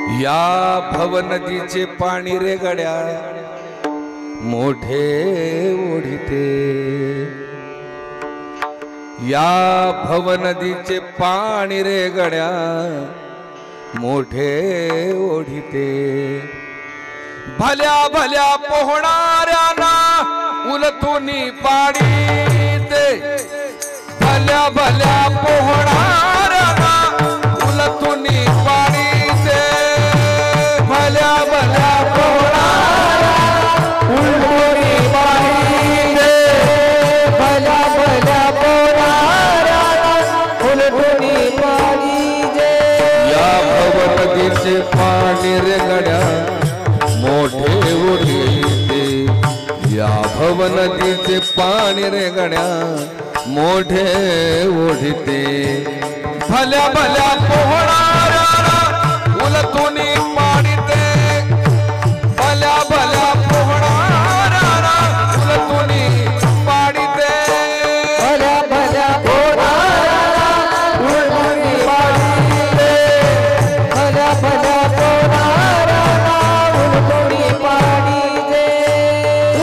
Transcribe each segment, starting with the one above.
या भवनदीचे पाणी रे गड्या मोठे ओढिते, या भवनदीचे पाणी रे गड्या मोठे ओढिते। भल्या भल्या पोहणाऱ्यांना उलटूनी पाडीते, भल्या भल्या पोहणाऱ्यांना उलटूनी पाडीते, भल्या भल्या पोहणाऱ्यांना उलटूनी पाडीते, भल्या भल्या पोहणाऱ्यांना उलटूनी पाडीते। या भवनदीचे पाणी रे गड्या मोठे ओढिते, या भवनदीचे पाणी रे गड्या मोठे ओढिते। भल्या भल्या पोहणाऱ्यांना उलटूनी पाडीते, भल्या भल्या पोहणाऱ्यांना उलटूनी पाडीते, भल्या भल्या पोहणाऱ्यांना उलटूनी पाडीते, भल्या भल्या पोहणाऱ्यांना उलटूनी पाडीते।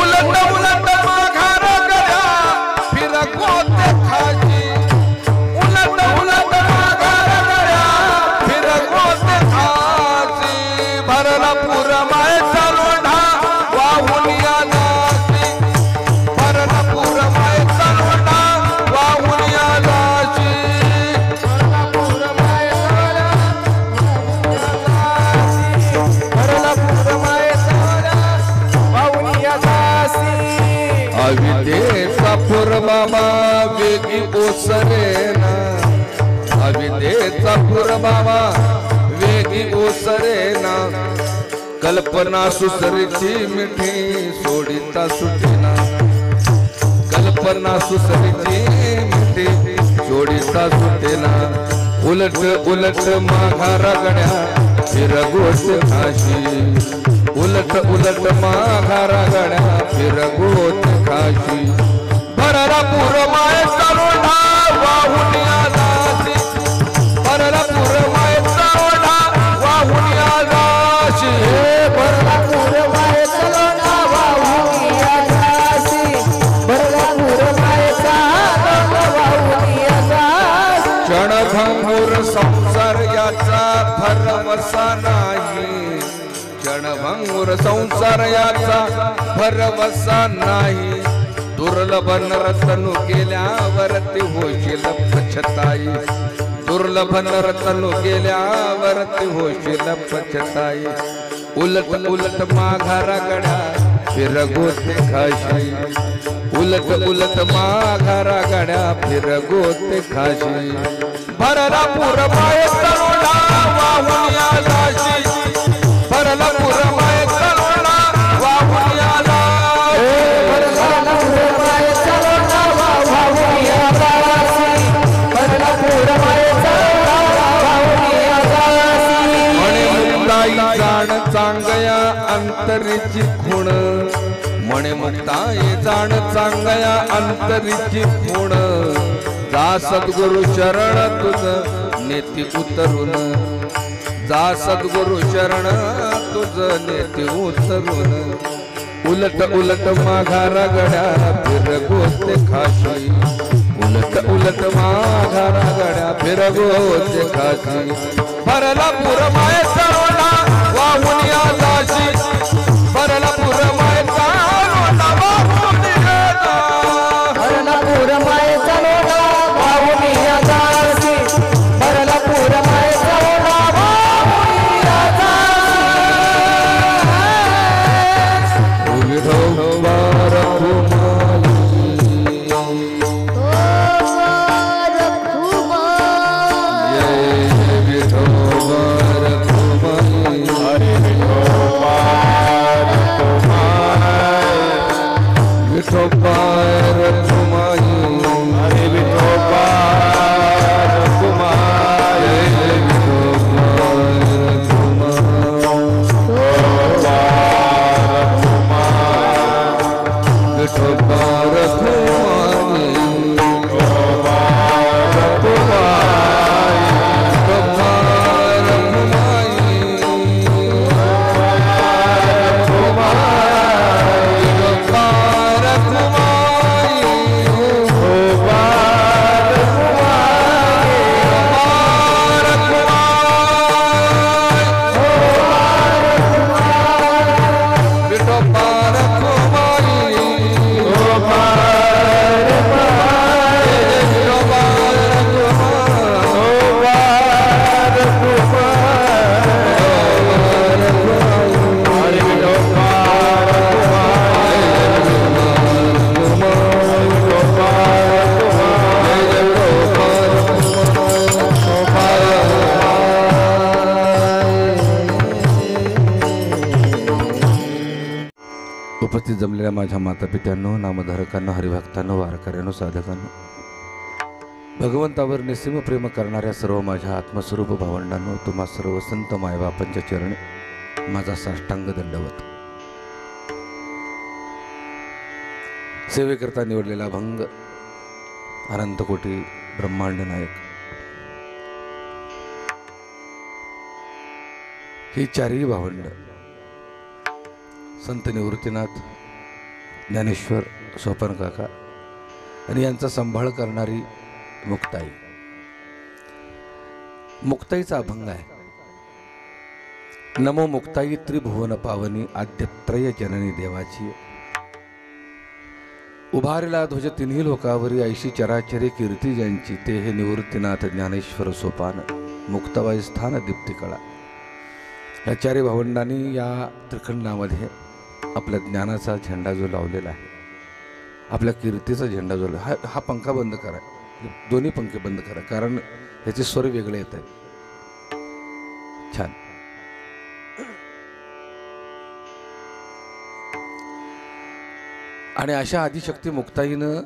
उलट उलट माघार गड्या फिरकोते खाशी, उलट उलट माघार गड्या फिरकोते खाशी, भरला पुरमायचा लोढा वाहून या दासी, भरला पुरमायचा लोढा वाहून या दासी, भरला पुरमायचा वाहून या दासी। अविद्येचा पुरमामा वेगी ओसरेना, अविद्येचा पुरमामा वेगी ओसरेना, कल्पना सुसरीची मिठी सोडिता सुटेना, कल्पना सुसरीची मिठी सोडिता सुटेना। उलट उलट माघारा गड्या फिरगोट खाशी, उलट उलट माघारा गड्या फिरगोट खाशी, भरला पुरमायचा लोढा वाहून या दासी, भरला पुरमायचा लोढा वाहून या दासी, भरला पुरमायचा लोढा वाहून या दासी, भरला पुरमायचा लोढा वाहून या दासी। क्षणभंगुर संसार याचा भरवसा नाही, क्षणभंगुर संसार याचा भरवसा नाही, दुर्लभ नरतनु गेल्यावरती होशील पछताई, दुर्लभ नरतनु गेल्यावरती होशील पछताई। उलट उलट माघारा गड्या फिरगोते खाशी, उलट उलट माघारा गड्या फिरगोते खाशी, भरला पुरमायचा लोढा वाहून या दासी, भरला पुरमायचा लोढा वाहून या दासी, भरला पुरमायचा लोढा वाहून या दासी, भरला पुरमायचा लोढा वाहून या दासी। म्हणे मुक्ताई जाण चांगया अंतरीची खूण, म्हणे मुक्ताई जाण चांगया अंतरीची खूण, जा सद्गुरु शरण तुझ नेती उतरून, जा सद्गुरु शरण तुझ नेती उतरून। उलट उलट माघारा गड्या फिरगोते खाशी, उलट उलट माघारा गड्या फिरगोते खाशी, भरला पुरमायचा लोढा वाहून या दासी, भरला पुरमायचा लोढा वाहून या दासी, भरला पुरमायचा लोढा वाहून या दासी, भरला पुरमायचा लोढा वाहून या दासी। विठोबार जय विठोबार उपस्थित जमलेल्या माझ्या मातापित्यांनो, नामधारकांनो, हरिभक्तांनो, वारकऱ्यांनो, साधकांनो, भगवंतावर निस्सीम प्रेम करणाऱ्या सर्व माझ्या आत्मस्वरूप भावंडांनो, तुम्हा सर्व संत मायबापांच्या चरणी माझा साष्टांग दंडवत. सेवेकरता निवडलेला भंग अनंतकोटी ब्रह्मांड नायक ही चारही भावंड संत निवृत्तीनाथ, ज्ञानेश्वर, सोपान काका आणि यांचा सांभाळ करणारी मुक्ताई. मुक्ताईचा अभंग आहे. नमो मुक्ताई त्रिभुवन पावनी, आद्यत्रय जननी देवाची. उभारला ध्वज तिन्ही लोकावरी, ऐशी चराचरे कीर्ती ज्यांची, ते हे निवृत्तीनाथ, ज्ञानेश्वर, सोपान, मुक्ताबाई स्थान, दीप्ती कळा. या चारी भावंडांनी या त्रिखंडामध्ये आपल्या ज्ञानाचा झेंडा जो लावलेला आहे, आपल्या कीर्तीचा झेंडा जो हा पंखा बंद करा, दोन्ही पंखे बंद करा, कारण ह्याचे स्वर वेगळे येत आहेत. छान. आणि अशा आदिशक्ती मुक्ताईनं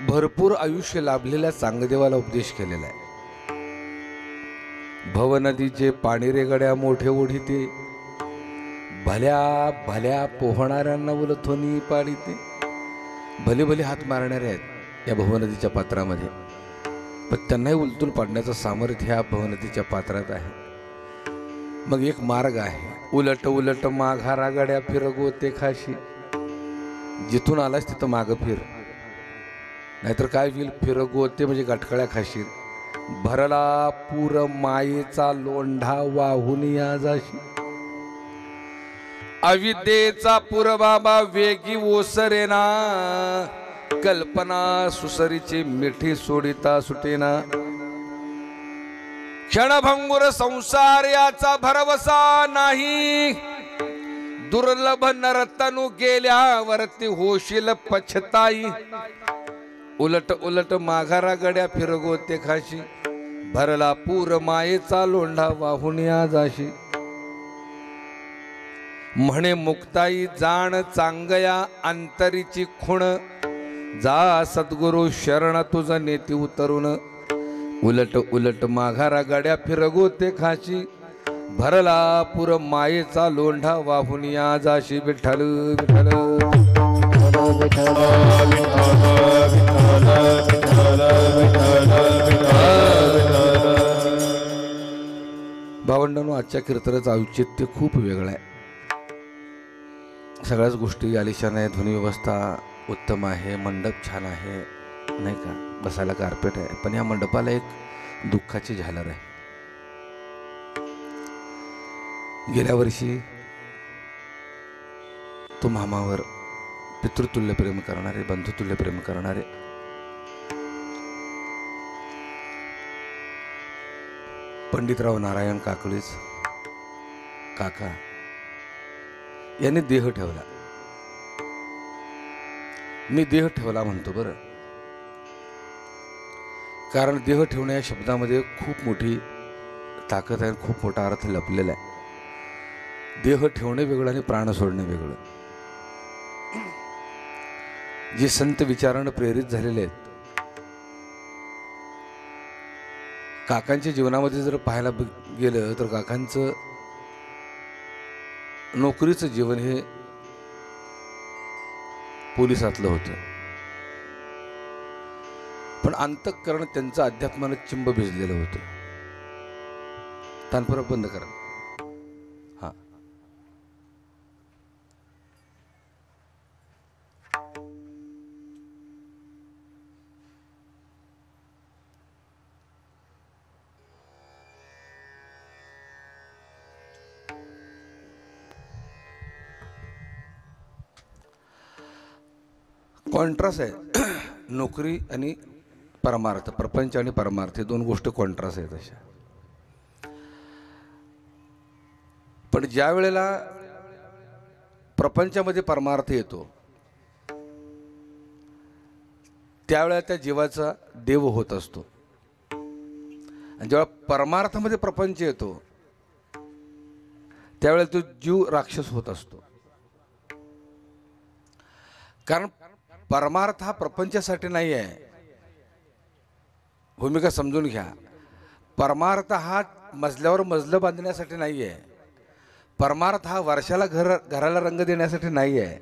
भरपूर आयुष्य लाभलेल्या चांगदेवाला उपदेश केलेला आहे. भव नदीचे पाणी रे गड्या मोठे ओढीते, भल्या भल्या पोहणाऱ्यांना उलथोनी पाडीते. भले भले हात मारणारे आहेत या भवनदीच्या पात्रामध्ये, पण त्यांनाही उलटून पाडण्याचं सामर्थ्य ह्या भवनदीच्या पात्रात आहे. मग एक मार्ग आहे, उलट उलट माघारा गड्या फिरगोते खाशी. जिथून आलास तिथं मागं फिर, नाहीतर काय होईल, फिरगोते म्हणजे गाठकळ्या खाशील. भरला पूर मायेचा लोंढा वाहून या जाशी. अविद्येचा पूर बाबा वेगी ओसरेना, कल्पना सुसरीची मिठी सोडिता सुटेना. क्षणभंगुर संसार याचा भरवसा नाही, दुर्लभ नरतनु गेल्यावरती होशील पछताई. उलट उलट माघारा गड्या फिरगोते खाशी, भरला पूर मायेचा लोंढा वाहून या जाशी. म्हणे मुक्ताई जाण चांगया अंतरीची खुण, जा सद्गुरु शरण तुझ नेती उतरून. उलट उलट माघारा गड्या फिरगोते खाशी, भरला पूर मायेचा लोंढा वाहून या जाशी. विठ्ठल विठ्ठल भावंडांनो, आजच्या कीर्तनाचं औचित्य खूप वेगळं आहे. सगळ्याच गोष्टी आलिशान आहे, ध्वनी व्यवस्था उत्तम आहे, मंडप छान आहे, नाही का, बसायला कार्पेट आहे. पण या मंडपाला एक दुःखाची झालर आहे. गेल्या वर्षी तो मामावर पितृतुल्य प्रेम करणारे, बंधुतुल्य प्रेम करणारे पंडितराव नारायण काकळीस काका यांनी देह ठेवला. मी देह ठेवला म्हणतो बरं, कारण देह ठेवण्या या शब्दामध्ये खूप मोठी ताकद आहे, खूप मोठा अर्थ लपलेला आहे. देह ठेवणे वेगळं आणि प्राण सोडणे वेगळं. जे संत विचारानं प्रेरित झालेले आहेत, काकांच्या जीवनामध्ये जर पाहायला गेलं तर काकांचं नोकरीचं जीवन हे पोलिसातलं होतं, पण अंतःकरण त्यांचं अध्यात्मानं चिंब भिजलेलं होतं. तानपुरा बंद करा. हा, कॉन्ट्रास्ट आहे. नोकरी आणि परमार्थ, प्रपंच आणि परमार्थ हे दोन गोष्टी कॉन्ट्रास्ट आहेत अशा. पण ज्या वेळेला प्रपंचामध्ये परमार्थ येतो त्यावेळेला त्या जीवाचा देव होत असतो, आणि जेव्हा परमार्थामध्ये प्रपंच येतो त्यावेळेला तो जीव राक्षस होत असतो. कारण परमार्थ हा प्रपंचासाठी नाही आहे. भूमिका समजून घ्या. परमार्थ हा मजल्यावर मजलं बांधण्यासाठी नाही आहे. परमार्थ हा वर्षाला घराला रंग देण्यासाठी नाही आहे.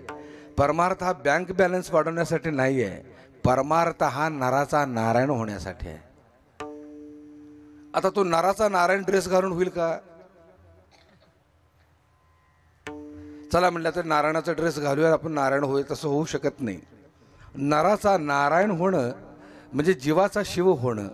परमार्थ हा बँक बॅलन्स वाढवण्यासाठी नाही आहे. परमार्थ हा नराचा नारायण होण्यासाठी आहे. आता तो नराचा नारायण ड्रेस घालून होईल का? चला म्हणलं तर नारायणाचा ड्रेस घालूया आपण नारायण होईल, तसं होऊ शकत नाही. नराचा नारायण होणं म्हणजे जीवाचा शिव होणं.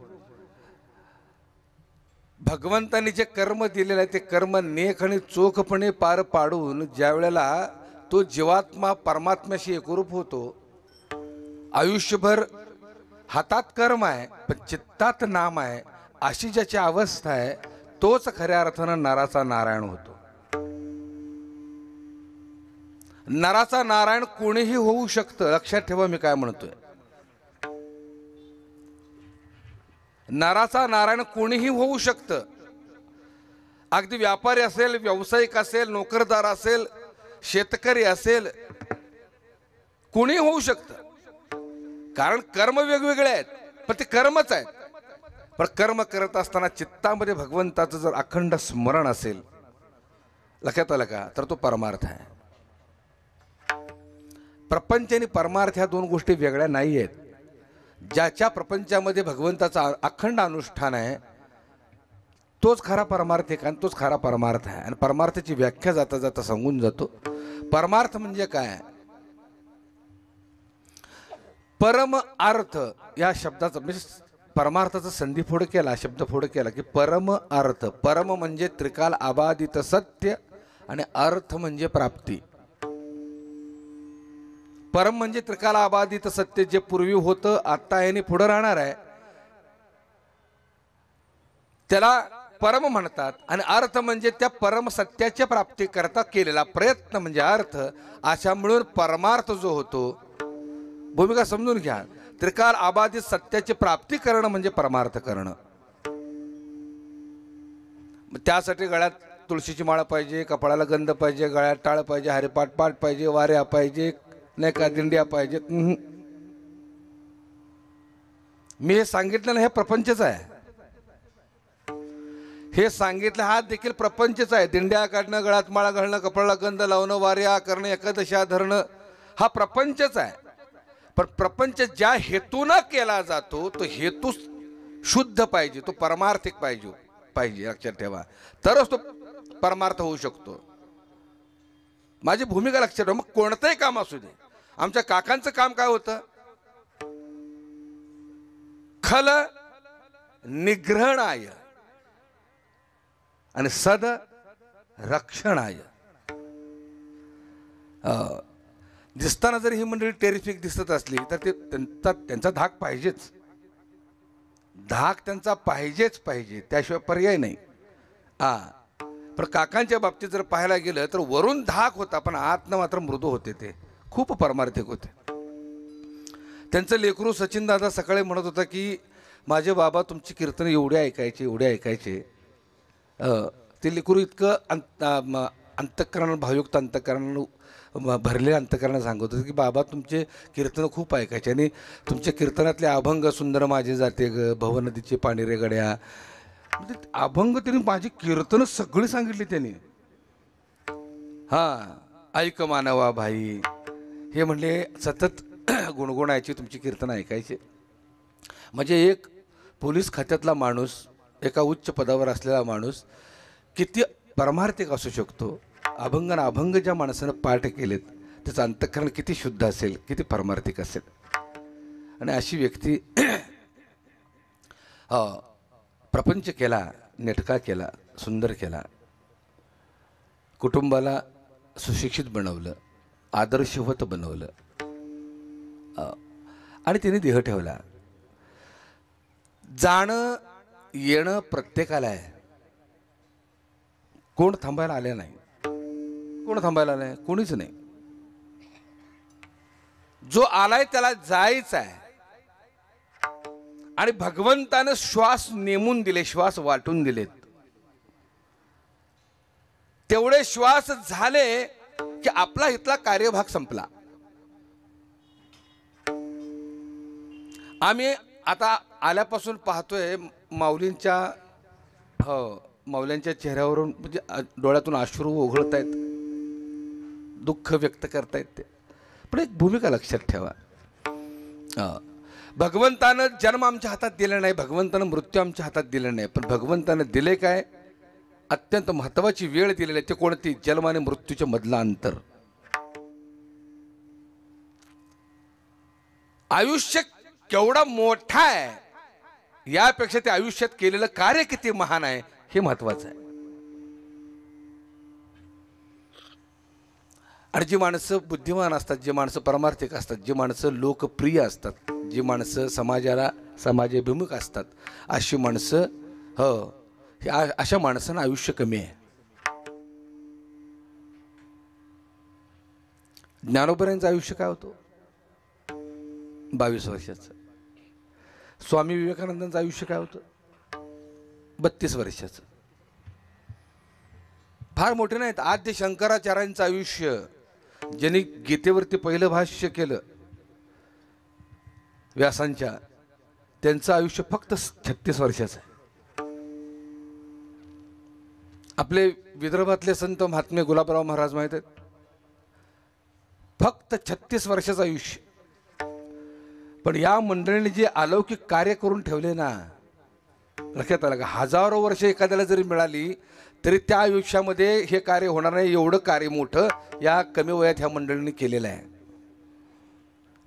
भगवंतांनी जे कर्म दिलेलं आहे ते कर्म नेक आणि चोखपणे पार पाडून ज्या वेळेला तो जीवात्मा परमात्म्याशी एकरूप होतो, आयुष्यभर हातात कर्म आहे पण चित्तात नाम आहे, अशी ज्याची अवस्था आहे तोच खऱ्या अर्थानं नराचा नारायण होतो. नराचा नारायण कोणीही होऊ शकतं. लक्षात ठेवा मी काय म्हणतोय. नराचा नारायण कोणीही होऊ शकतं. अगदी व्यापारी असेल, व्यावसायिक असेल, नोकरदार असेल, शेतकरी असेल, कोणीही होऊ शकतं. कारण कर्म वेगवेगळे आहेत पण ते कर्मच आहेत. पण कर्म करत असताना चित्तामध्ये भगवंताचं जर अखंड स्मरण असेल, लक्षात आलं का, तर तो परमार्थ आहे. प्रपंच आणि परमार्थ ह्या दोन गोष्टी वेगळ्या नाही आहेत. ज्याच्या प्रपंचामध्ये भगवंताचा अखंड अनुष्ठान आहे तोच खरा परमार्थ आहे आणि तोच खरा परमार्थ आहे. आणि परमार्थाची व्याख्या जाता जाता सांगून जातो. परमार्थ म्हणजे काय? परम अर्थ या शब्दाचा म्हणजे परमार्थाचा संधिफोड केला, शब्दफोड केला की परम अर्थ. परम म्हणजे त्रिकाल अबाधित सत्य आणि अर्थ म्हणजे प्राप्ती. परम म्हणजे त्रिकाल अबाधित सत्य, जे पूर्वी होतं, आता आहे आणि पुढे राहणार आहे, त्याला परम म्हणतात. आणि अर्थ म्हणजे त्या परम सत्याच्या प्राप्ती करता केलेला प्रयत्न म्हणजे अर्थ. अशा मिळून परमार्थ जो होतो, भूमिका समजून घ्या, त्रिकाल अबाधित सत्याची प्राप्ती करणं म्हणजे परमार्थ करणं. त्यासाठी गळ्यात तुळशीची माळ पाहिजे, कपाळाला गंध पाहिजे, गळ्यात टाळ पाहिजे, हरिपाठ पाठ पाहिजे, वाऱ्या पाहिजे, नाही का दिंड्या पाहिजेत. मी हे सांगितलं ना, हे प्रपंचच आहे. हे सांगितलं हा देखील प्रपंचच आहे. दिंड्या काढणं, गळ्यात माळा घालणं, कपाळाला गंध लावणं, वाऱ्या करणं, एकादशा धरणं, हा प्रपंचच आहे. पण प्रपंच ज्या हेतूनं केला जातो तो हेतू शुद्ध पाहिजे, तो परमार्थिक पाहिजे. लक्षात ठेवा, तरच तो परमार्थ होऊ शकतो. माझी भूमिका लक्षात ठेवा. मग कोणतंही काम असू दे. आमच्या काकांचं काम काय होतं? खल निग्रहणाय आणि सद रक्षणाय. दिसताना जर ही मंडळी टेरिफिक दिसत असली तर ते त्यांचा धाक पाहिजेच. धाक त्यांचा पाहिजे, त्याशिवाय पर्याय नाही. पण काकांच्या बाबतीत जर पाहायला गेलं तर वरून धाक होता पण आतनं मात्र मृदू होते. ते खूप परमार्थिक होते. त्यांचं लेकरू सचिन दादा सकाळी म्हणत होता की माझे बाबा तुमची कीर्तन एवढे ऐकायचे. ते लेकरू इतकं अंतःकरण, भावयुक्त अंतःकरण, भरले अंतःकरण सांगत होतं की बाबा तुमचे कीर्तन खूप ऐकायचे आणि तुमच्या कीर्तनातले अभंग सुंदर माझे जाते ग, भवनदीचे पाणी रे गड्या. म्हणजे अभंग त्यांनी माझी कीर्तन सगळी सांगितली त्यांनी. ऐक मानवा भाई, हे म्हणले सतत गुणगुणायचे, तुमची कीर्तन ऐकायचे. म्हणजे एक पोलीस खात्यातला माणूस, एका उच्च पदावर असलेला माणूस किती परमार्थिक असू शकतो. अभंग ज्या माणसानं पाठ केलेत त्याचं अंतःकरण किती शुद्ध असेल, किती परमार्थिक असेल. आणि अशी व्यक्ती प्रपंच केला, नेटका केला, सुंदर केला, कुटुंबाला सुशिक्षित बनवलं, आदर्शवत बनवलं आणि तिने देह ठेवला. जाणं येणं प्रत्येकाला आहे. कोण थांबायला आले नाही. कोणीच नाही. जो आलाय त्याला जायचं आहे. आणि भगवंतानं श्वास नेमून दिले, श्वास वाटून दिलेत. तेवढे श्वास झाले की आपला इथला कार्यभाग संपला. आम्ही आता आल्यापासून पाहतोय माऊलींच्या माऊल्यांच्या चेहऱ्यावरून म्हणजे डोळ्यातून अश्रू ओघळतायत, दुःख व्यक्त करतायत ते. पण एक भूमिका लक्षात ठेवा, भगवंतानं जन्म आमच्या हातात दिला नाही, भगवंतानं मृत्यू आमच्या हातात दिला नाही, पण भगवंतानं दिले काय, अत्यंत महत्वाची वेळ दिलेली आहे. ते कोणती? जन्म आणि मृत्यूच्या मधला अंतर. आयुष्य केवढा मोठा आहे यापेक्षा ते आयुष्यात केलेलं कार्य किती महान आहे हे महत्वाचं आहे. आणि जी माणसं बुद्धिमान असतात, जी माणसं परमार्थिक असतात, जी माणसं लोकप्रिय असतात, जी माणसं समाजाभिमुख असतात, अशी माणसं अशा माणसांना आयुष्य कमी आहे. ज्ञानोबरांचं आयुष्य काय होतं? 22 वर्षाचं. स्वामी विवेकानंदांचं आयुष्य काय होतं? 32 वर्षाचं. फार मोठे नाहीत. आद्य शंकराचार्यांचं आयुष्य, ज्यांनी गीतेवरती पहिलं भाष्य केलं व्यासांच्या, त्यांचं आयुष्य फक्त 36 वर्षाचं आहे. आपले विदर्भातले संत महात्मे गुलाबराव महाराज माहित आहेत, फक्त 36 वर्षाचं आयुष्य. पण या मंडळीने जे अलौकिक कार्य करून ठेवले ना, लक्षात आलं का? हजारो वर्ष एखाद्याला जरी मिळाली तरी त्या आयुष्यामध्ये हे कार्य होणार नाही, एवढं कार्य मोठं या कमी वयात ह्या मंडळींनी केलेलं आहे.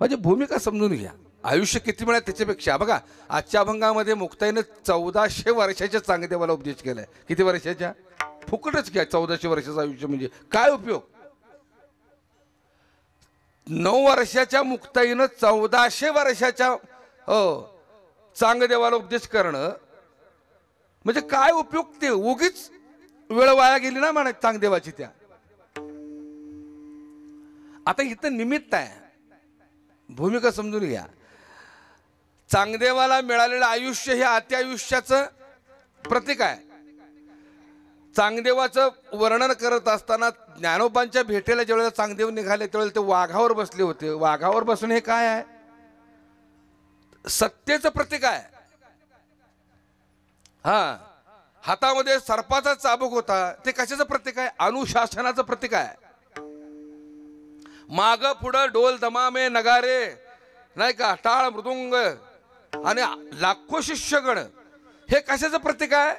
म्हणजे भूमिका समजून घ्या. आयुष्य किती मिळालं त्याच्यापेक्षा बघा, आजच्या अभंगामध्ये मुक्ताईनं 1400 वर्षाच्या चांगदेवाला उपदेश केलाय. किती वर्षाच्या? फुकटच घ्या. 1400 वर्षाचं आयुष्य म्हणजे काय उपयोग? 9 वर्षाच्या मुक्ताईनं 1400 वर्षाच्या चांगदेवाला उपदेश करणं म्हणजे काय उपयोग? ते उगीच वेळ वाया गेली ना म्हणा चांगदेवाची. त्या आता इथं निमित्त आहे, भूमिका समजून घ्या. चांगदेवाला मिळालेलं आयुष्य हे अत्यायुष्याचं प्रतीक आहे. चांगदेवाचं वर्णन करत असताना ज्ञानोबांच्या भेटेला ज्यावेळेला चांगदेव निघाले त्यावेळेला ते वाघावर बसले होते. वाघावर बसणे हे काय आहे? सत्तेचं प्रतीक आहे. हातामध्ये सर्पाचा चाबूक होता, ते कशाचं प्रतीक आहे? अनुशासनाचं प्रतीक आहे. माग पुढं ढोल दमामे नगारे नाही का, टाळ मृदुंग आणि लाखो शिष्यगण, हे कशाचं प्रतीक आहे?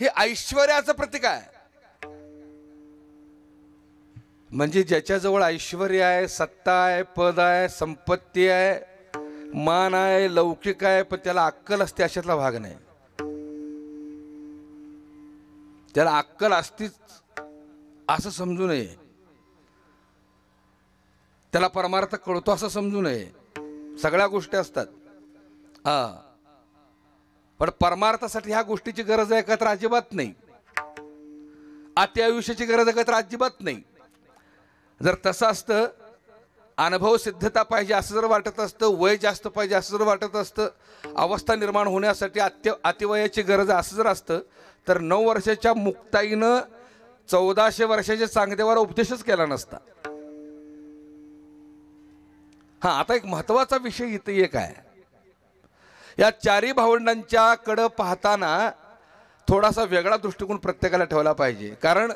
हे ऐश्वर्याचं प्रतीक आहे. म्हणजे ज्याच्याजवळ ऐश्वर्य आहे, सत्ता आहे, पद आहे, संपत्ती आहे, मान आहे, लौकिक आहे, पण त्याला अक्कल असते अशातला भाग नाही. त्याला अक्कल असतीच असं समजू नये, त्याला परमार्थ कळतो असं समजू नये. सगळ्या गोष्टी असतात पण परमार्थासाठी ह्या गोष्टीची गरज आहे का तर अजिबात नाही. अति आयुष्याची गरज आहे का तर अजिबात नाही. जर तसं असतं, अनुभव सिद्धता पाहिजे असं जर वाटत असतं, वय जास्त पाहिजे असं जर वाटत असतं, अवस्था निर्माण होण्यासाठी अतिवयाची गरज असं जर असतं, तर 9 वर्षाच्या मुक्ताईनं 1400 वर्षाच्या चांगदेवाला उपदेशच केला नसता. आता एक महत्वाचा विषय इथे एक आहे. या चारी भावंडांच्या कडे पाहताना थोडासा वेगळा दृष्टिकोन प्रत्येकाला ठेवला पाहिजे. कारण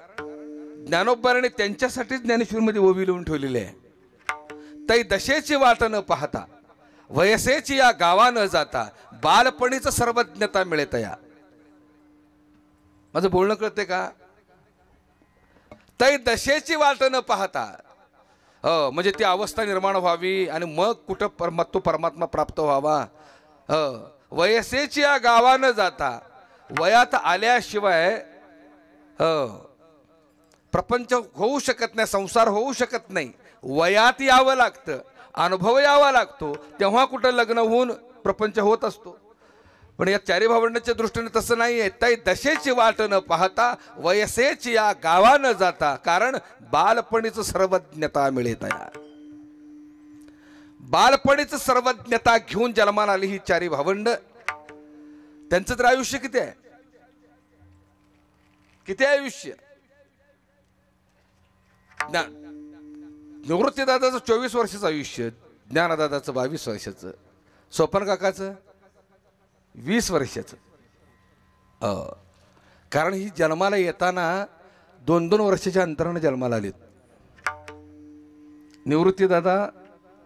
ज्ञानोबाने त्यांच्यासाठीच ज्ञानेश्वरीमध्ये ओवी लिहून ठेवलेली आहे. तै दशेची वाट न पाहता, वयसेची या गावा न जाता, बालपणीच सर्वज्ञता मिळेत या. माझं बोलणं कळते का? तै दशेची वाट न पाहता, म्हणजे ती अवस्था निर्माण व्हावी आणि मग कुठं तो परमात्मा प्राप्त व्हावा. वयसेची या गावा न जाता, वयात आल्याशिवाय प्रपंच होऊ शकत नाही, संसार होऊ शकत नाही. वयात यावं लागतं, अनुभव यावा लागतो, तेव्हा कुठं लग्न होऊन प्रपंच होत असतो. पण या चारी भावंडांच्या दृष्टीने तसं नाही आहे. तै दशेची वाट न पाहता, वयसेची या गावा न जाता, कारण बालपणीच सर्वज्ञता मिळेत या. बालपणीच सर्वज्ञता घेऊन जन्माला आली ही चारी भावंड. त्यांचं तर आयुष्य किती आहे? किती आयुष्य? निवृत्तीदादाचं 24 वर्षाचं आयुष्य, ज्ञानदादाचं 22 वर्षाचं, स्वपन काकाचं 20 वर्षाचं. कारण ही जन्माला येताना 2-2 वर्षाच्या अंतराने जन्माला आलीत. निवृत्तीदादा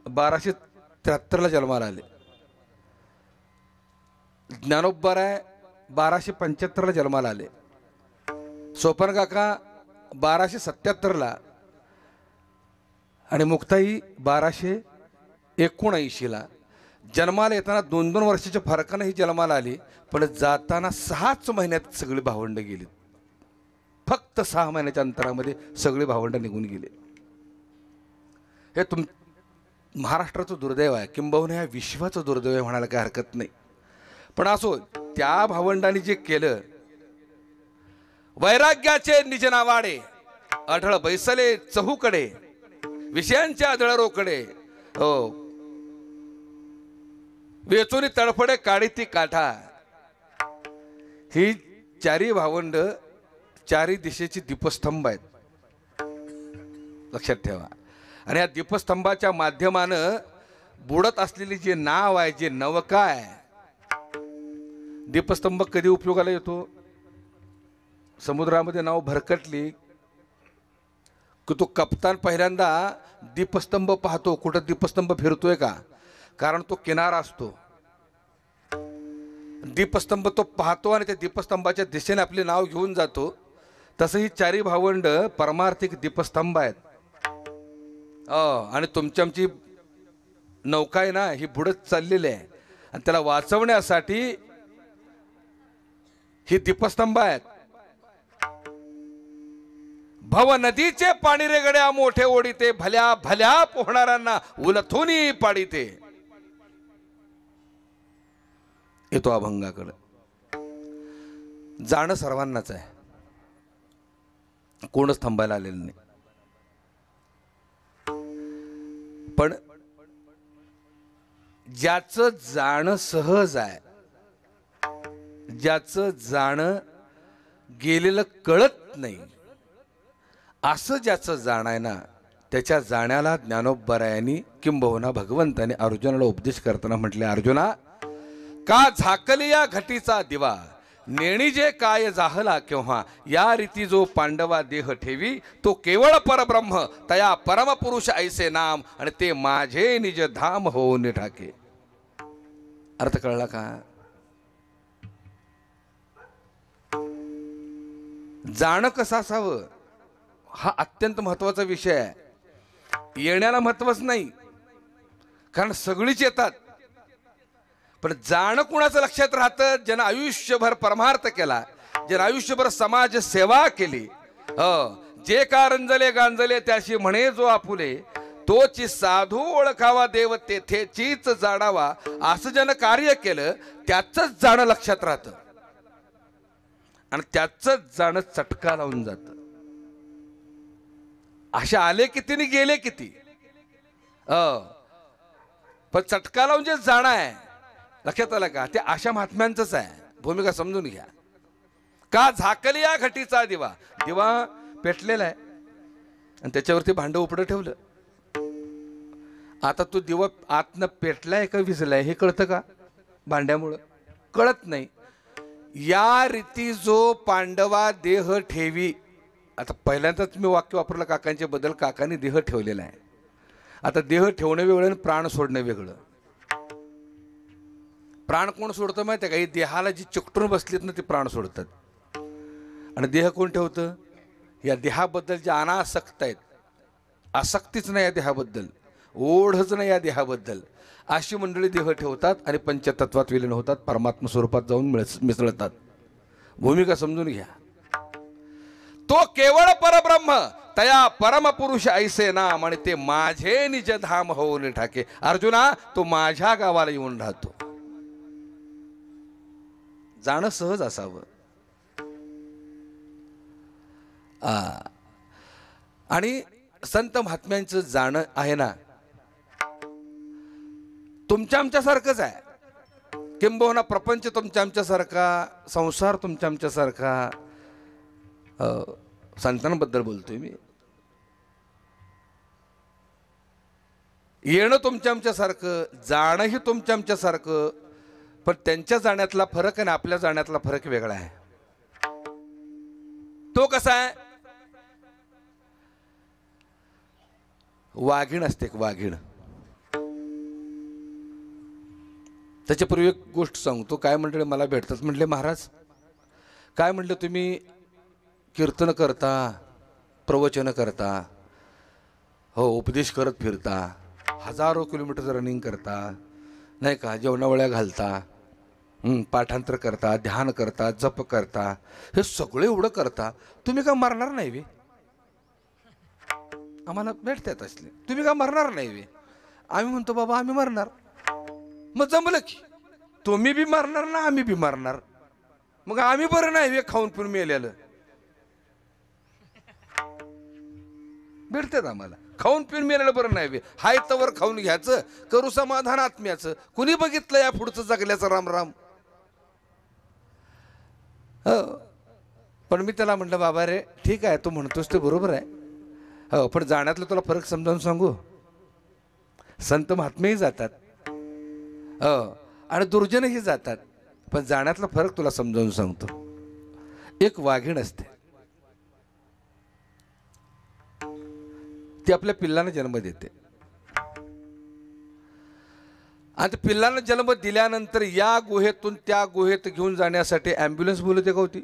1273ला जन्माला आले. ज्ञानोबराय 1275ला जन्माला आले. स्वपन काका 1277ला आणि मुक्ताई 1279ला. जन्माला येताना 2-2 वर्षाच्या फरकानं ही जन्माला आली, पण जाताना 6च महिन्यात सगळी भावंड गेली. फक्त 6 महिन्याच्या अंतरामध्ये सगळी भावंड निघून गेले. हे महाराष्ट्राचं दुर्दैव आहे, किंबहुना या विश्वाचं दुर्दैव आहे म्हणायला काही हरकत नाही. पण असो, त्या भावंडांनी जे केलं, वैराग्याचे निज नावाडे आढळ बैसले चहूकडे, विषयांच्या आदळ रोकडे, हो वेचून तडफडे काढी ती काठा. ही 4 भावंड 4 दिशेची दीपस्तंभ आहेत, लक्षात ठेवा. आणि या दीपस्तंभाच्या माध्यमानं बुडत असलेली जे नाव आहे, जे नवका आहे. दीपस्तंभ कधी उपयोगाला येतो? समुद्रामध्ये नाव भरकटली की तो कप्तान पहिल्यांदा दीपस्तंभ पाहतो, कुठं दीपस्तंभ फिरतोय का, कारण तो किनारा असतो. दीपस्तंभ तो पाहतो आणि त्या दीपस्तंभाच्या दिशेने आपले नाव घेऊन जातो. तसं ही 4 भावंड परमार्थिक दीपस्तंभ आहेत. आणि तुमची आमची नौका आहे ना, ही बुडत चाललेली आहे, आणि त्याला वाचवण्यासाठी ही दीपस्तंभ आहेत. भव नदीचे पाणी रे गड्या मोठे ओढीते, भल्या भल्या पोहणाऱ्यांना उलथूनी पाडीते. येतो अभंगाकडे. जाणं सर्वांनाच आहे, कोणच थांबायला आलेलं नाही. पण ज्याचं जाणं सहज आहे, ज्याचं जाणं गेलेलं कळत नाही, असं ज्याचं जाणं आहे ना, त्याच्या जाण्याला ज्ञानोबरायांनी किंबहुना भगवंताने अर्जुनाला उपदेश करताना म्हटले, अर्जुना का झाकली या घटीचा दिवा, नेणी जे काय जाहला केव्हा, या रीती जो पांडवा देह ठेवी, तो केवळ परब्रह्म तया परमपुरुष ऐसे नाम, आणि ते माझे निज धाम होऊन ठाके. अर्थ कळला का? जाणं कसं असावं हा अत्यंत महत्वाचा विषय आहे. येण्याला महत्वच नाही, कारण सगळीच येतात. पण जाणं कुणाचं लक्षात राहतं? ज्यानं आयुष्यभर परमार्थ केला, ज्यानं आयुष्यभर समाज सेवा केली. जे का रंजले गांजले त्याशी म्हणे जो आपुले, तोची साधू ओळखावा देव तेथेचीच जाणावा. असं ज्यानं कार्य केलं त्याचंच जाणं लक्षात राहतं, आणि त्याचंच जाणं चटका लावून जातं. असे आले किती आणि गेले किती, पण चटका लावून जे जाणं आहे, लक्षात आलं का, ते अशा महात्म्यांचंच आहे. भूमिका समजून घ्या. का झाकली या घटीचा दिवा, दिवा पेटलेला आहे आणि त्याच्यावरती भांडं उपडं ठेवलं. आता तो दिवा आतनं पेटलाय का विझलाय हे कळतं का? भांड्यामुळं कळत नाही. या रीती जो पांडवा देह ठेवी, आता पहिल्यांदाच मी वाक्य वापरलं काकांच्या बद्दल, काकांनी देह ठेवलेला आहे. आता देह ठेवणं वेगळं आणि प्राण सोडणं वेगळं. प्राण कोण सोडतं माहिती आहे का? ही देहाला जी चिकटून बसलीत ना, ती प्राण सोडतात. आणि देह कोण ठेवतं? या देहाबद्दल जे अनासक्त आहेत, आसक्तीच नाही या देहाबद्दल, ओढच नाही या देहाबद्दल, अशी मंडळी देह ठेवतात आणि पंचतत्वात विलीन होतात, परमात्मा स्वरूपात जाऊन मिसळतात. भूमिका समजून घ्या. तो केवळ परब्रह्म तया परमपुरुष ऐसे नाम, आणि ते माझे निज धाम होऊन ठाके. अर्जुना, तो माझ्या गावाला येऊन राहतो. जाणं सहज असावं. आणि संत महात्म्यांचं जाणं आहे ना, तुमच्या आमच्यासारखंच आहे. किंबहुना प्रपंच तुमच्या आमच्यासारखा, संसार तुमच्या आमच्यासारखा. संतांबद्दल बोलतोय मी. येणं तुमच्या आमच्यासारखं, जाणंही तुमच्या आमच्यासारखं, पण त्यांच्या जाण्यातला फरक आणि आपल्या जाण्यातला फरक वेगळा आहे. तो कसा आहे? वाघीण असते एक वाघीण. त्याच्यापूर्वी एक गोष्ट सांगतो. काय म्हटले मला भेटतात, म्हटले महाराज काय म्हटलं तुम्ही कीर्तन करता, प्रवचन करता, हो उपदेश करत फिरता, हजारो किलोमीटर रनिंग करता नाही का, जेवणावळ्या घालता, पाठांतर करता, ध्यान करता, जप करता, हे सगळे एवढं करता, तुम्ही का मरणार नाही वे? आम्हाला भेटतात असले, तुम्ही का मरणार नाही वे? आम्ही म्हणतो बाबा आम्ही मरणार. मग जमलं की तुम्ही बी मरणार ना आम्ही बी मरणार, मग आम्ही बरं नाही वे खाऊन पिऊन मेलेलं? भेटतात आम्हाला, खाऊन पिऊन मेलेलं बरं नाही वे. हाय तवर खाऊन घ्यायचं, करू समाधान आत्म्याचं. कुणी बघितलं या पुढचं जगल्याचं राम राम? हो, पण मी त्याला म्हटलं बाबा रे ठीक आहे तू म्हणतोस ते बरोबर आहे, हो पण जाण्यातलं तुला फरक समजावून सांगू. संत महात्मेही जातात, हो आणि दुर्जनही जातात, पण जाण्यातला फरक तुला समजावून सांगतो. एक वाघीण असते, ती आपल्या पिल्लांना जन्म देते आणि पिल्लांना जन्म दिल्यानंतर या गुहेतून त्या गुहेत घेऊन जाण्यासाठी ॲम्ब्युलन्स बोलवते का होती?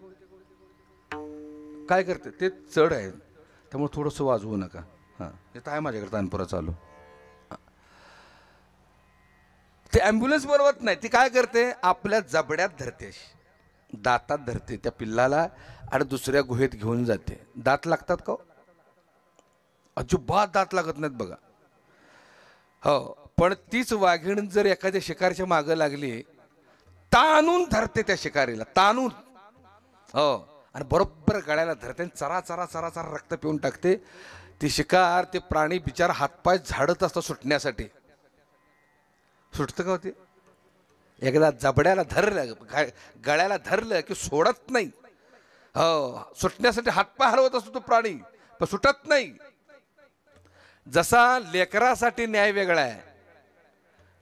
काय करते ते? चढ आहे त्यामुळे थोडंसं वाजवू नका. हां येतं आहे माझ्याकडे तानपुरा चालू. ते ॲम्ब्युलन्स बोलवत नाही, ती काय करते आपल्या जबड्यात धरते, दातात धरते त्या पिल्लाला आणि दुसऱ्या गुहेत घेऊन जाते. दात लागतात का? अजिबात दात लागत नाहीत बघा. हो पण तीच वाघीण जर एखाद्या शिकारीच्या मागं लागली, ताणून धरते त्या शिकारीला, ताणून, हो आणि बरोबर गळ्याला धरते, चरा चरा चरा चरा रक्त पिऊन टाकते. ती शिकार, ते प्राणी बिचारा हातपाय झाडत असतं सुटण्यासाठी. सुटतं का होते? एकदा जबड्याला धरलं, गळ्याला धरलं की सोडत नाही. हो सुटण्यासाठी हातपाय हलवत असतो तो प्राणी, पण सुटत नाही. जसा लेकरासाठी न्याय वेगळा आहे,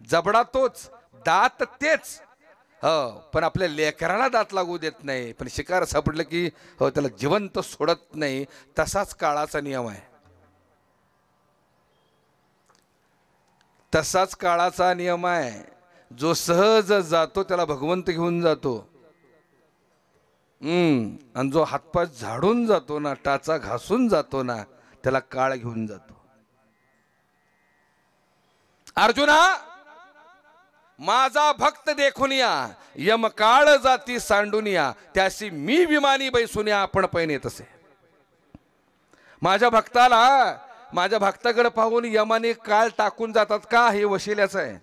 जबडा तोच, दात तेच, हो पण आपल्या लेकराला दात लागू देत नाही, पण शिकार सापडलं की हो त्याला जिवंत सोडत नाही. तसाच काळाचा नियम आहे, तसाच काळाचा नियम आहे. जो सहज जातो त्याला भगवंत घेऊन जातो, आणि जो हातपाय झाडून जातो ना, टाचा घासून जातो ना, त्याला काळ घेऊन जातो. अर्जुना माझा भक्त देखून या, यम काळ जाती सांडून या, त्याशी मी विमानी बैसून या आपण पैन येत असे. माझ्या भक्ताकडे पाहून यमाने काळ टाकून जातात का? हे वशिल्याचं आहे,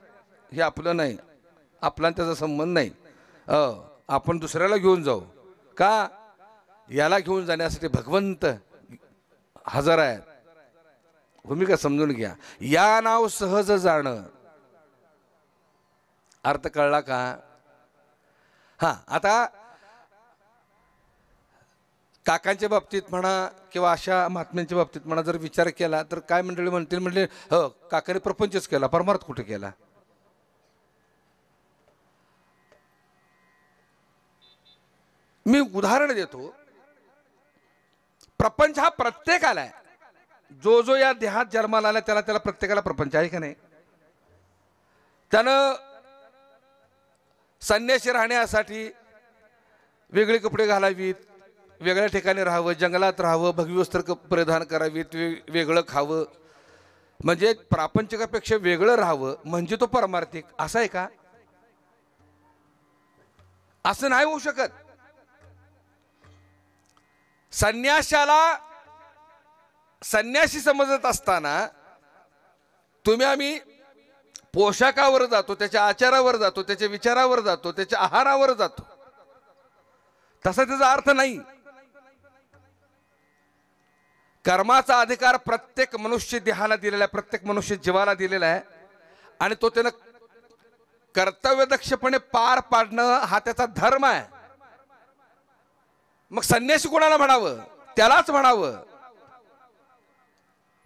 हे आपलं नाही, आपला त्याचा संबंध नाही. आपण दुसऱ्याला घेऊन जाऊ का? याला घेऊन जाण्यासाठी भगवंत हजर आहेत. भूमिका समजून घ्या. या नाव सहज जाणं, अर्थ कळला का? हा आता काकांच्या बाबतीत म्हणा किंवा अशा महात्म्यांच्या बाबतीत म्हणा जर विचार केला तर काय मंडळी म्हणतील, म्हणले हो काकाने प्रपंचच केला, परमार्थ कुठे केला? मी उदाहरण देतो. प्रपंच हा प्रत्येकाला आहे, जो जो या देहात जन्माला आला त्याला प्रत्येकाला प्रपंच आहे का नाही? त्यानं संन्यासी राहण्यासाठी वेगळे कपडे घालावीत, वेगळ्या ठिकाणी राहावं, जंगलात राहावं, भगवी वस्त्र परिधान करावीत, वेगळं खावं, म्हणजे प्रापंचिकापेक्षा वेगळं राहावं म्हणजे तो परमार्थिक. असं आहे का? असं नाही होऊ शकत. संन्याशाला संन्यासी समजत असताना तुम्ही आम्ही पोशाखावर जातो, त्याच्या आचारावर जातो, त्याच्या विचारावर जातो, त्याच्या आहारावर जातो, तसा त्याचा अर्थ नाही. कर्माचा अधिकार प्रत्येक मनुष्य देहाला दिलेला आहे, प्रत्येक मनुष्य जीवाला दिलेला आहे आणि तो त्यानं कर्तव्यदक्षपणे पार पाडणं हा त्याचा धर्म आहे. मग संन्यासी कोणाला म्हणावं? त्यालाच म्हणावं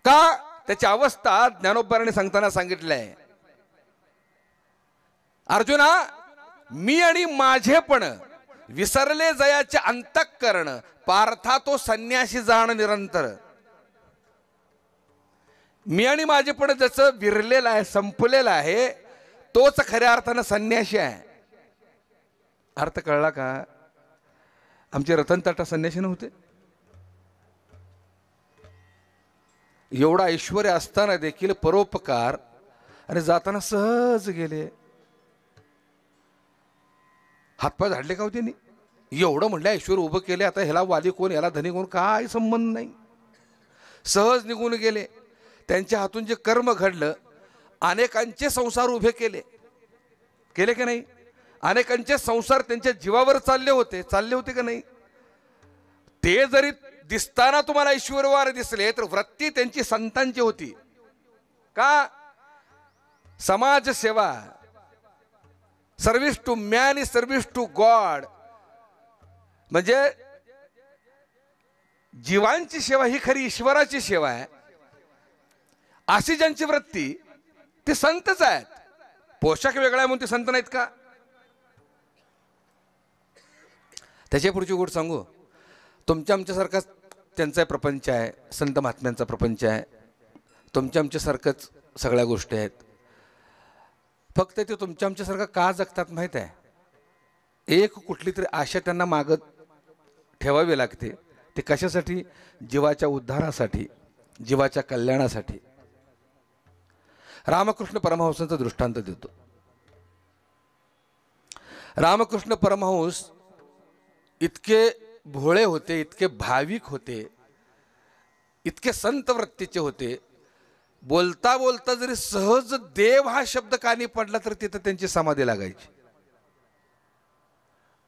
का? त्याची अवस्था ज्ञानोबाराने सांगताना सांगितलंय, अर्जुना मी आणि माझेपण विसरले जयाचे अंतःकरण, पार्था तो संन्यासी जाण निरंतर. मी आणि माझेपण ज्याचं विरलेलं आहे, संपलेलं आहे, तोच खऱ्या अर्थानं संन्यासी आहे. अर्थ कळला का? आमचे रतन टाटा संन्यासी नव्हते? एवढा ऐश्वर्य असताना देखील परोपकार, आणि जाताना सहज गेले. हातपाय झाडले का हो त्यांनी? एवढं म्हटलं ऐश्वर उभं केले, आता ह्याला वाली कोण, ह्याला धनी कोण, काय संबंध नाही. सहज निघून गेले. त्यांच्या हातून जे कर्म घडलं, अनेकांचे संसार उभे केले, केले की नाही? अनेकांचे संसार त्यांच्या जीवावर चालले होते का नाही? ते जरी दिसताना तुम्हाला ऐश्वर्यवान दिसले, तर वृत्ती त्यांची संतांची होती. का? समाजसेवा, service to man is service to God. म्हणजे जीवांची सेवा ही खरी ईश्वराची सेवा आहे. अशी ज्यांची वृत्ती, ते संतच आहेत. पोशाख वेगळा आहे म्हणून ते संत नाहीत का? त्याच्या पुढची गोष्ट सांगू. तुमच्या आमच्यासारखा त्यांचा प्रपंच आहे, संत महात्म्यांचा प्रपंच आहे. तुमच्या आमच्यासारखंच सगळ्या गोष्टी आहेत. फक्त ते तुमच्या आमच्यासारखं का जगतात माहीत आहे? एक कुठली तरी आशा त्यांना मागत ठेवावी लागते. ते कशासाठी? जीवाच्या उद्धारासाठी, जीवाच्या कल्याणासाठी. रामकृष्ण परमहंसाचा दृष्टांत देतो. रामकृष्ण परमहंस इतके भोळे होते, इतके भाविक होते, इतके संत वृत्तीचे होते. बोलता बोलता जरी सहज देव हा शब्द कानी पडला तर तिथं त्यांची समाधी लागायची.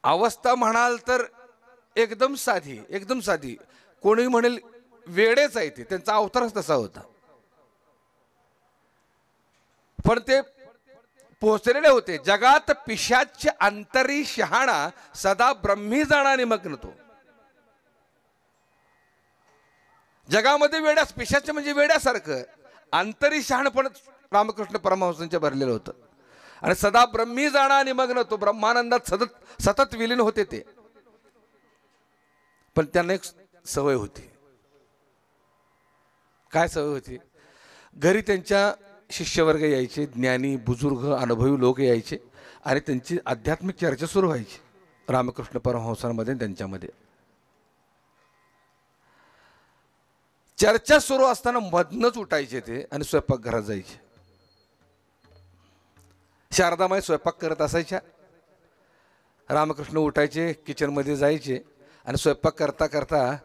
अवस्था म्हणाल तर एकदम साधी, एकदम साधी. कोणी म्हणेल वेडेच आहे ते, त्यांचा अवतारच तसा होता. पण ते पोहोचलेले होते. जगात पिशाच्य अंतरी शहाणा, सदा ब्रह्मी जाणा निमग्न तो. जगामध्ये वेड्यास, पिशाच्य म्हणजे वेड्यासारखं, अंतरी शहाणपण रामकृष्ण परमहंसांच्या भरलेलं होतं. आणि सदा ब्रह्मी जाणा निमग्न तो, ब्रह्मानंदात सतत सतत विलीन होते ते. पण त्यांना एक सवय होती. काय सवय होती? घरी त्यांच्या शिष्यवर्ग यायचे, ज्ञानी बुजुर्ग अनुभवी लोक यायचे, आणि त्यांची आध्यात्मिक चर्चा सुरू व्हायची रामकृष्ण परमहंसांमध्ये त्यांच्यामध्ये. चर्चा सुरू असताना मधनच उठायचे ते आणि स्वयंपाकघरात जायचे. शारदामाई स्वयंपाक करत असायच्या. रामकृष्ण उठायचे, किचनमध्ये जायचे, आणि स्वयंपाक करता करता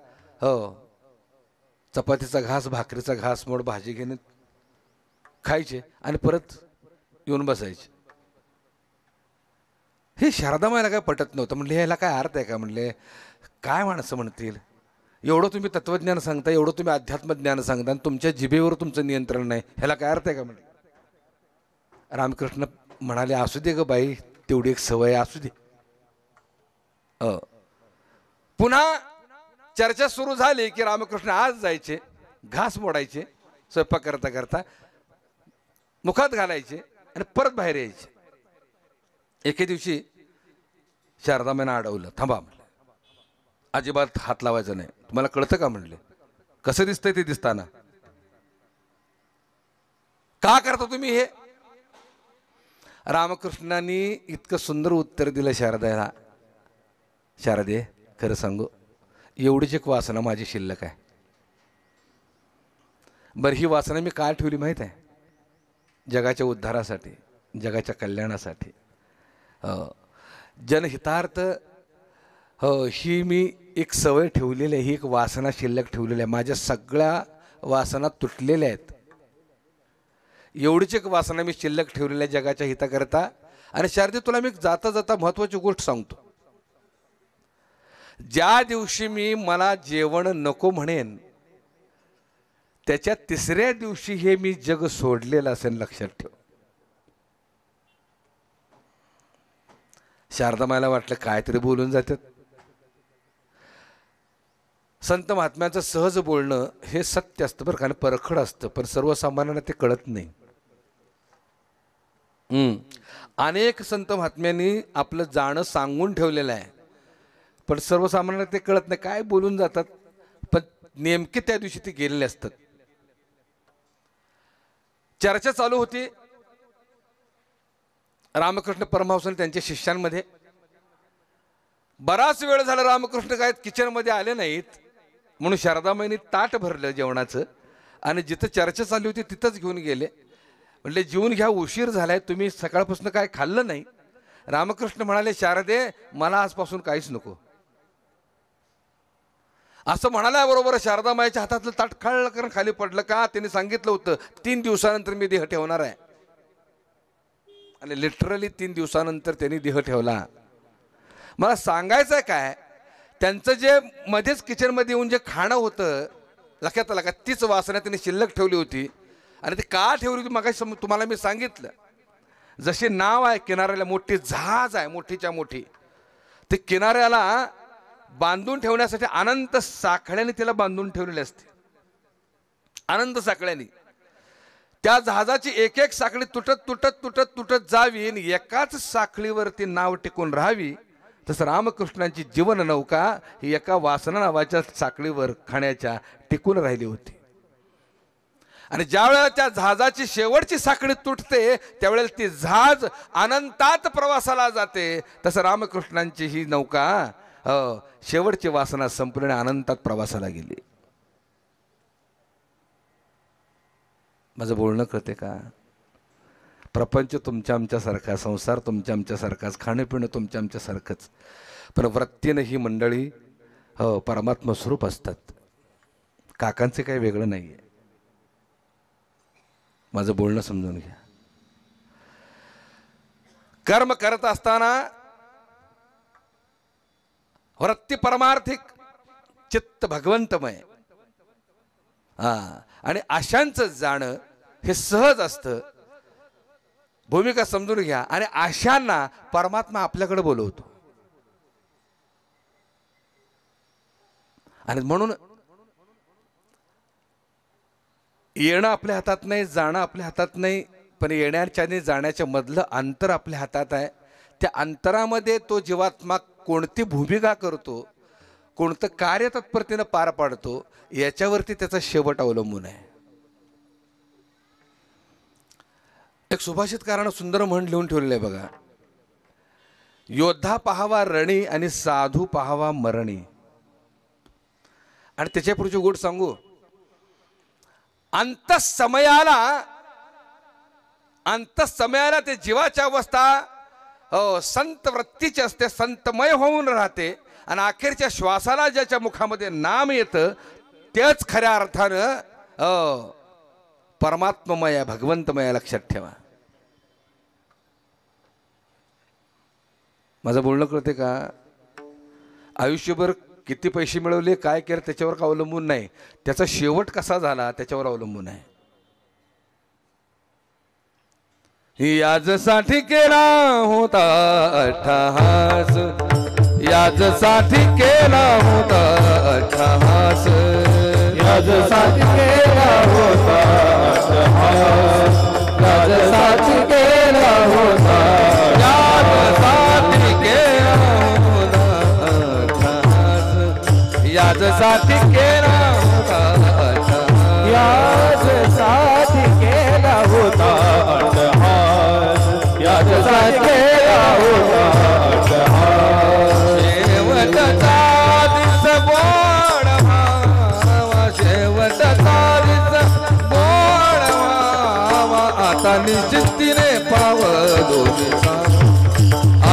चपातीचा घास, भाकरीचा घास, मोड भाजी घेणे खायचे, आणि परत येऊन बसायचे. हे शारदामाईला काय पटत नव्हतं. म्हणले ह्याला काय अर्थ आहे का? म्हणले काय माणसं म्हणतील, एवढं तुम्ही तत्वज्ञान सांगता, एवढं तुम्ही अध्यात्मज्ञान सांगता, आणि तुमच्या जिभेवर तुमचं नियंत्रण नाही, ह्याला काय अर्थ आहे का? म्हणले. रामकृष्ण म्हणाले असू दे ग बाई, तेवढी एक सवय असू दे. पुन्हा चर्चा सुरू झाली की रामकृष्ण आज जायचे, घास मोडायचे, स्वयंपाक करता करता मुखात घालायचे, आणि परत बाहेर यायचे. एके दिवशी शारदामाईनं अडवलं. थांबा म्हणलं, अजिबात हात लावायचा नाही. तुम्हाला कळतं का? म्हणले कसं दिसतंय ते दिसताना. का करता तुम्ही हे? रामकृष्णांनी इतकं सुंदर उत्तर दिलं शारदेला. शारदे, खरं सांगू, एवढीच एक वासना माझी शिल्लक आहे. बरं, ही वासना मी काय ठेवली माहीत आहे? जगाच्या उद्धारासाठी, जगाच्या कल्याणासाठी, जनहितार्थ. ही मी एक सवय ठेवलेली आहे, ही एक वासना शिल्लक ठेवलेली आहे. माझ्या सगळ्या वासना तुटलेल्या आहेत. एवढीच एक वासना मी शिल्लक ठेवलेल्या आहे जगाच्या हिताकरता. आणि शारदे, तुला मी जाता जाता महत्वाची गोष्ट सांगतो. ज्या दिवशी मी मला जेवण नको म्हणेन, त्याच्या तिसऱ्या दिवशी हे मी जग सोडलेलं असेल, लक्षात ठेव. शारदामाईला वाटलं काहीतरी बोलून जातात. संत महात्म्यांचं सहज बोलणं हे सत्य असतं बरं का, आणि परखड असतं, पण सर्वसामान्यांना ते कळत नाही. अनेक संत महात्म्यांनी आपलं जाणं सांगून ठेवलेलं आहे, पण सर्वसामान्यांना ते कळत नाही. काय बोलून जातात, पण नेमके त्या दिवशी ते गेलेले असतात. चर्चा चालू होती रामकृष्ण परमहंस आणि त्यांच्या शिष्यांमध्ये. बराच वेळ झाला रामकृष्ण काय किचनमध्ये आले नाहीत, म्हणून शारदामाईंनी ताट भरलं जेवणाचं आणि जिथं चर्चा चालू होती तिथंच घेऊन गेले. म्हणले जेवून घ्या, उशीर झालाय, तुम्ही सकाळपासून काय खाल्लं नाही. रामकृष्ण म्हणाले, शारदे मला आजपासून काहीच नको. असं म्हणाल्याबरोबर शारदामाईच्या हातातलं ताट खाल्लं कारण खाली पडलं. का? त्यांनी सांगितलं होतं 3 दिवसानंतर मी देह ठेवणार आहे, आणि लिटरली 3 दिवसानंतर त्यांनी देह ठेवला. मला सांगायचं काय, त्यांचं जे मध्येच किचनमध्ये येऊन जे खाणं होतं लक्षात आलं का, तीच वासना त्यांनी शिल्लक ठेवली होती. आणि ते का ठेवली होती मग तुम्हाला मी सांगितलं. जसे नाव आहे किनाऱ्याला, मोठी जहाज आहे मोठीच्या मोठी, ते किनाऱ्याला बांधून ठेवण्यासाठी अनंत साखळ्याने तिला बांधून ठेवलेले असते. अनंत साखळ्याने त्या जहाजाची एक एक साखळी तुटत तुटत तुटत तुटत जावी आणि एकाच साखळीवरती नाव टिकून राहावी. तसं रामकृष्णांची जीवन नौका ही एका वासना नावाच्या साखळीवर खाण्याच्या टिकून राहिली होती. आणि ज्या वेळेला त्या जहाजाची शेवटची साखळी तुटते त्यावेळेला ती जहाज अनंतात प्रवासाला जाते. तसं रामकृष्णांची ही नौका शेवटची वासना संपूर्ण अनंतात प्रवासाला गेली. माझं बोलणं कळते का? प्रपंच तुमच्या आमच्यासारखा, संसार तुमच्या आमच्यासारखाच, खाणंपिणं तुमच्या आमच्यासारखंच, पण वृत्तीनं ही मंडळी परमात्मा स्वरूप असतात. काकांचे काही वेगळं नाही आहे. माझं बोलणं समजून घ्या. कर्म करत असताना वृत्ती परमार्थिक, चित्त भगवंतमय, आणि आशांचं जाणं हे सहज असतं. भूमिका समजून घ्या. आणि आशांना परमात्मा आपल्याकडे बोलवतो. आणि म्हणून येणं आपल्या हातात नाही, जाणं आपल्या हातात नाही, पण येण्याच्या आणि जाण्याच्या मधलं अंतर आपल्या हातात आहे. त्या अंतरामध्ये तो जीवात्मा कोणती भूमिका करतो, कोणतं कार्य तत्परतेनं पार पाडतो, याच्यावरती त्याचा शेवट अवलंबून आहे. एक सुभाषितकारानं सुंदर म्हण लिहून ठेवलेलं आहे बघा, योद्धा पाहावा रणी आणि साधू पाहावा मरणी. आणि त्याच्या पुढची गोष्ट सांगू, अंतसमयाला ते जीवाची अवस्था संत वृत्तीची असते, संतमय होऊन राहते. आणि अखेरच्या श्वासाला ज्याच्या मुखामध्ये नाम येतं तेच खऱ्या अर्थानं परमात्ममय, भगवंतमय. लक्षात ठेवा. माझं बोलणं कळते का? आयुष्यभर किती पैसे मिळवले, काय केलं त्याच्यावर का अवलंबून नाही, त्याचा शेवट कसा झाला त्याच्यावर अवलंबून आहे. याजसाठी केला होता अट्टहास, याजसाठी केला होता अट्टहास, याजसाठी केला होता अट्टहास, याजसाठी केला होता, याजसाठी केला होता अट्टहास, याजसाठी केला होता अट्टहास, याजसाठी केला होता अट्टहास, याजसाठी केला होता अट्टहास. शेवटचा दिस गोड व्हावा, शेवटचा दिस गोड व्हावा, आता निश्चिंतीने पावलो दिसावा,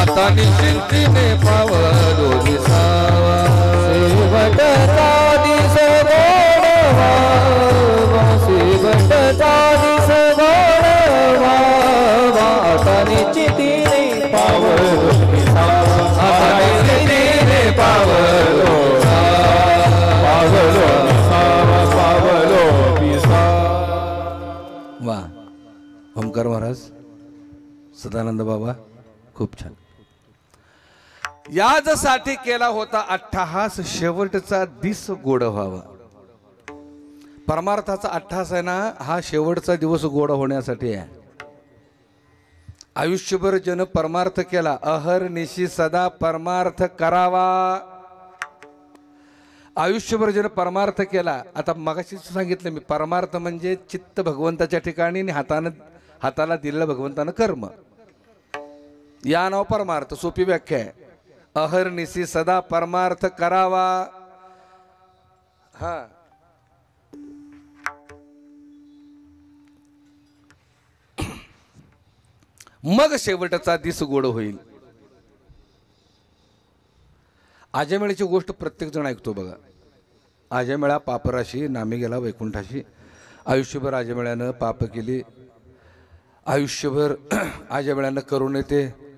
आता निश्चिंतीने पावलो दिसावा. शेवटचा दिस गोड व्हावा, शेवटचा दिस गोड व्हावा, आता निश्चितीने पावलो दिसावा, आता निश्चितीने पावलो पावलो दिसावा, पावलो दिसावा. वा, ओंकार महाराज, सदानंद बाबा, खूप छान. याजसाठी केला होता अट्टहास, शेवटचा दिस गोड व्हावा. परमार्थाचा अट्टहास आहे ना, हा शेवटचा दिवस गोड होण्यासाठी आहे. आयुष्यभर जन परमार्थ केला, अहर्निशी सदा परमार्थ करावा. आयुष्यभर जन परमार्थ केला. आता मगाशी सांगितलं मी, परमार्थ म्हणजे चित्त भगवंताच्या ठिकाणी आणि हाताला दिलेलं भगवंतानं कर्म, या नाव परमार्थ. सोपी व्याख्या आहे. अहर्निशी सदा परमार्थ करावा. हा, मग शेवटचा दिस गोड होईल. आजमेळाची गोष्ट प्रत्येक जण ऐकतो बघा. आजमेळा पापराशी, नामी गेला वैकुंठाशी. आयुष्यभर आजमेळ्यानं पाप केली, आयुष्यभर आजमेळ्यानं करून येते